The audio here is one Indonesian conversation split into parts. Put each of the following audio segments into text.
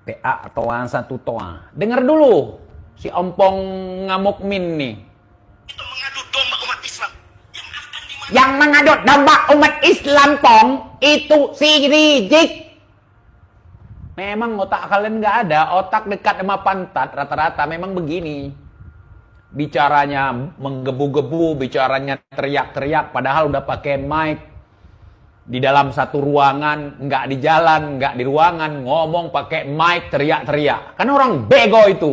PA toa satu toa. Dengar dulu si ompong ngamuk min nih. Itu mengadu domba umat Islam. Yang mengadu domba umat Islam, Pong, itu si Rizik. Memang otak kalian nggak ada, otak dekat sama pantat rata-rata memang begini. Bicaranya menggebu-gebu, bicaranya teriak-teriak, padahal udah pakai mic. Di dalam satu ruangan, nggak di jalan, nggak di ruangan, ngomong pakai mic, teriak-teriak. Kan orang bego itu.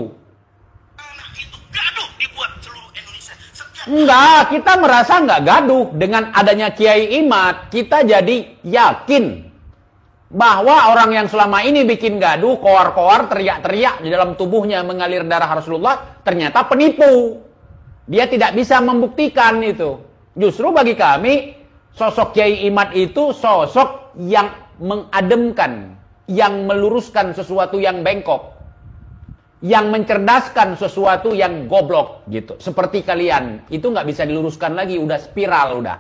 Anak itu gaduh dibuat seluruh Indonesia. Enggak, kita merasa nggak gaduh. Dengan adanya Kiai Imad, kita jadi yakin bahwa orang yang selama ini bikin gaduh, koar-koar, teriak-teriak di dalam tubuhnya mengalir darah Rasulullah, ternyata penipu. Dia tidak bisa membuktikan itu. Justru bagi kami, sosok Kiai Imad itu sosok yang mengademkan, yang meluruskan sesuatu yang bengkok, yang mencerdaskan sesuatu yang goblok gitu. Seperti kalian, itu nggak bisa diluruskan lagi, udah spiral udah.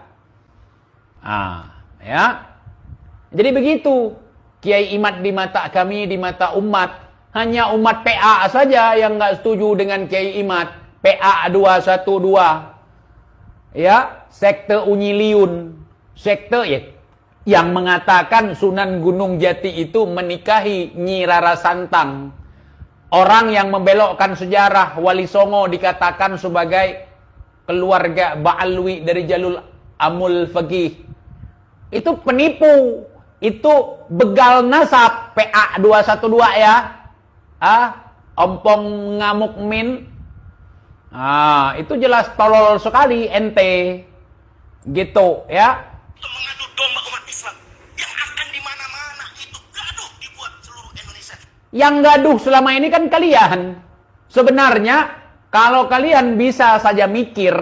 Ya. Jadi begitu, Kiai Imad di mata kami, di mata umat, hanya umat PA saja yang nggak setuju dengan Kiai Imad. PA 212, ya, sekte Unyiliun, sekte ya, yang mengatakan Sunan Gunung Jati itu menikahi Nyi Rara Santang. Orang yang membelokkan sejarah, Wali Songo dikatakan sebagai keluarga Ba'alwi dari Jalul Amul Faqih. Itu penipu. Itu begal nasab, PA 212 ya. Ompong ngamuk min. Itu jelas tolol sekali ente. Gitu ya. Itu mengadu domba umat Islam. Yang akan di mana-mana itu gaduh dibuat seluruh Indonesia. Yang gaduh selama ini kan kalian. Sebenarnya kalau kalian bisa saja mikir,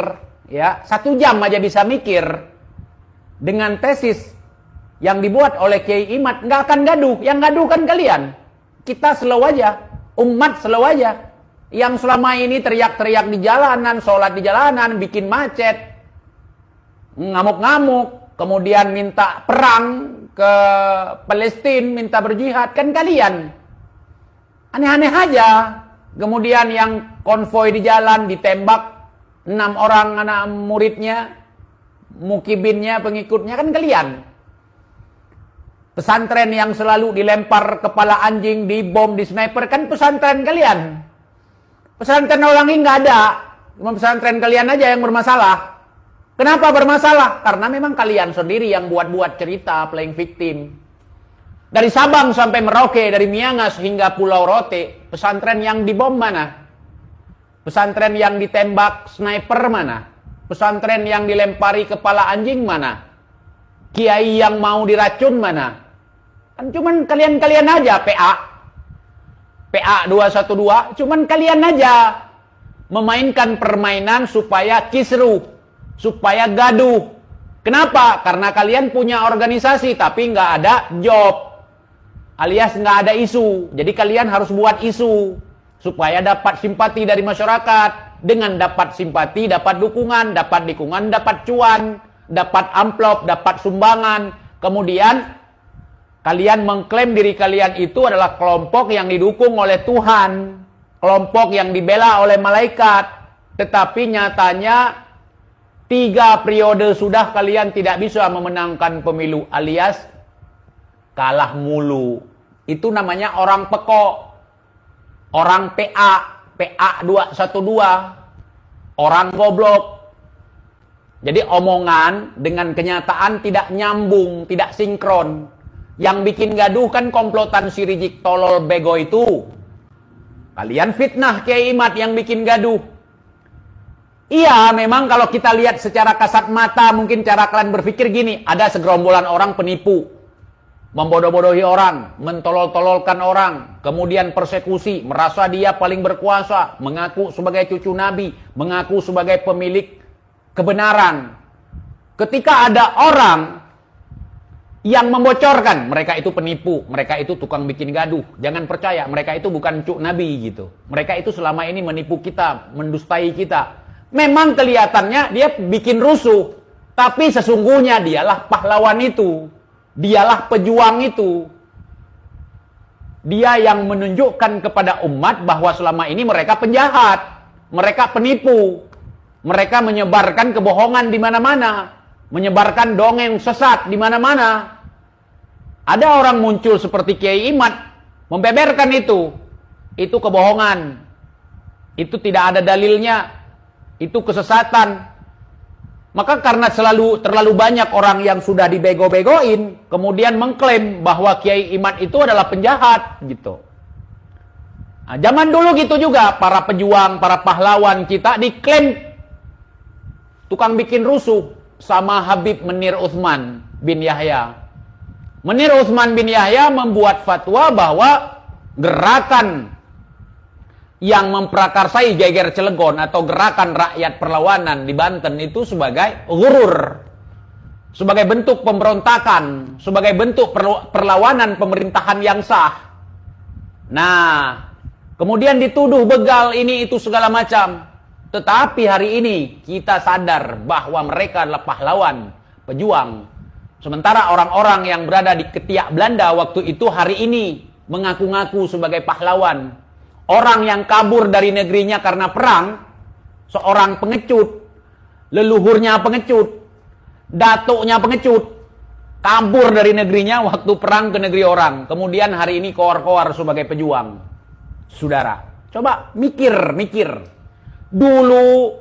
ya, 1 jam aja bisa mikir dengan tesis yang dibuat oleh Kiai Imad, nggak akan gaduh. Yang gaduh kan kalian. Kita slow aja. Umat slow aja. Yang selama ini teriak-teriak di jalanan, sholat di jalanan, bikin macet, ngamuk-ngamuk, kemudian minta perang ke Palestina, minta berjihad, kan kalian. Aneh-aneh aja. Kemudian yang konvoi di jalan ditembak 6 orang anak muridnya, mukibinnya, pengikutnya, kan kalian. Pesantren yang selalu dilempar kepala anjing, dibom, di sniper, kan pesantren kalian. Pesantren orang ini nggak ada. Cuma pesantren kalian aja yang bermasalah. Kenapa bermasalah? Karena memang kalian sendiri yang buat-buat cerita, playing victim. Dari Sabang sampai Merauke, dari Miangas hingga Pulau Rote, pesantren yang dibom mana? Pesantren yang ditembak sniper mana? Pesantren yang dilempari kepala anjing mana? Kiai yang mau diracun mana? Kan cuman kalian-kalian aja PA 212, cuman kalian aja memainkan permainan supaya kisruh, supaya gaduh. Kenapa? Karena kalian punya organisasi tapi nggak ada job, alias nggak ada isu. Jadi kalian harus buat isu supaya dapat simpati dari masyarakat. Dengan dapat simpati, dapat dukungan, dapat cuan, dapat amplop, dapat sumbangan. Kemudian kalian mengklaim diri kalian itu adalah kelompok yang didukung oleh Tuhan, kelompok yang dibela oleh malaikat. Tetapi nyatanya 3 periode sudah kalian tidak bisa memenangkan pemilu, alias kalah mulu. Itu namanya orang pekok, orang PA 212, orang goblok. Jadi omongan dengan kenyataan tidak nyambung, tidak sinkron. Yang bikin gaduh kan komplotan si Rizik tolol bego itu. Kalian fitnah Kiai Imad yang bikin gaduh. Iya, memang kalau kita lihat secara kasat mata, mungkin cara kalian berpikir gini, ada segerombolan orang penipu, membodoh-bodohi orang, mentolol-tololkan orang, kemudian persekusi, merasa dia paling berkuasa, mengaku sebagai cucu Nabi, mengaku sebagai pemilik kebenaran. Ketika ada orang yang membocorkan, mereka itu penipu, mereka itu tukang bikin gaduh, jangan percaya, mereka itu bukan cuk Nabi gitu. Mereka itu selama ini menipu kita, mendustai kita. Memang kelihatannya dia bikin rusuh, tapi sesungguhnya dialah pahlawan itu, dialah pejuang itu. Dia yang menunjukkan kepada umat bahwa selama ini mereka penjahat, mereka penipu, mereka menyebarkan kebohongan di mana-mana, menyebarkan dongeng sesat di mana-mana. Ada orang muncul seperti Kiai Imad membeberkan itu kebohongan, itu tidak ada dalilnya, itu kesesatan. Maka karena terlalu banyak orang yang sudah dibego-begoin, kemudian mengklaim bahwa Kiai Imad itu adalah penjahat, gitu. Nah, zaman dulu gitu juga, para pejuang, para pahlawan kita diklaim tukang bikin rusuh sama Habib Menir Utsman bin Yahya. Menir Utsman bin Yahya membuat fatwa bahwa gerakan yang memprakarsai Geger Cilegon atau gerakan rakyat perlawanan di Banten itu sebagai ghurur, sebagai bentuk pemberontakan, sebagai bentuk perlawanan pemerintahan yang sah. Nah, kemudian dituduh begal ini itu segala macam. Tetapi hari ini kita sadar bahwa mereka adalah pahlawan, pejuang. Sementara orang-orang yang berada di ketiak Belanda waktu itu hari ini mengaku-ngaku sebagai pahlawan. Orang yang kabur dari negerinya karena perang, seorang pengecut, leluhurnya pengecut, datuknya pengecut, kabur dari negerinya waktu perang ke negeri orang. Kemudian hari ini koar-koar sebagai pejuang. Saudara, coba mikir. Dulu